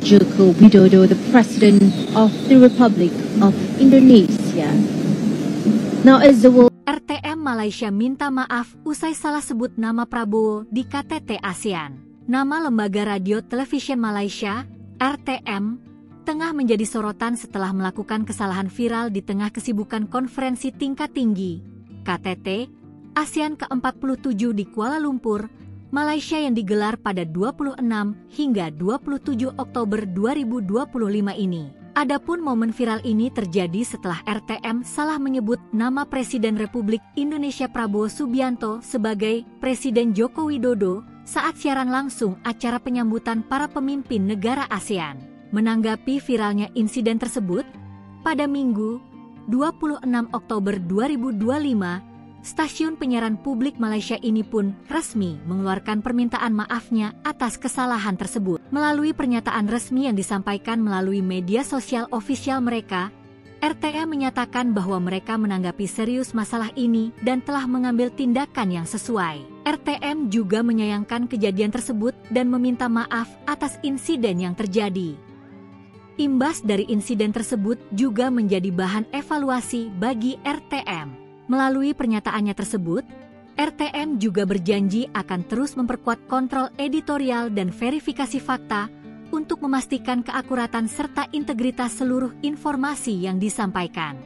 Joko Widodo, the President of the Republic of Indonesia. Now as the world RTM Malaysia minta maaf usai salah sebut nama Prabowo di KTT ASEAN. Nama Lembaga Radio Television Malaysia, RTM, tengah menjadi sorotan setelah melakukan kesalahan viral di tengah kesibukan konferensi tingkat tinggi, KTT, ASEAN ke-47 di Kuala Lumpur, Malaysia yang digelar pada 26 hingga 27 Oktober 2025 ini. Adapun momen viral ini terjadi setelah RTM salah menyebut nama Presiden Republik Indonesia Prabowo Subianto sebagai Presiden Joko Widodo saat siaran langsung acara penyambutan para pemimpin negara ASEAN. Menanggapi viralnya insiden tersebut, pada Minggu, 26 Oktober 2025, stasiun penyiaran publik Malaysia ini pun resmi mengeluarkan permintaan maafnya atas kesalahan tersebut. Melalui pernyataan resmi yang disampaikan melalui media sosial ofisial mereka, RTM menyatakan bahwa mereka menanggapi serius masalah ini dan telah mengambil tindakan yang sesuai. RTM juga menyayangkan kejadian tersebut dan meminta maaf atas insiden yang terjadi. Imbas dari insiden tersebut juga menjadi bahan evaluasi bagi RTM. Melalui pernyataannya tersebut, RTM juga berjanji akan terus memperkuat kontrol editorial dan verifikasi fakta untuk memastikan keakuratan serta integritas seluruh informasi yang disampaikan.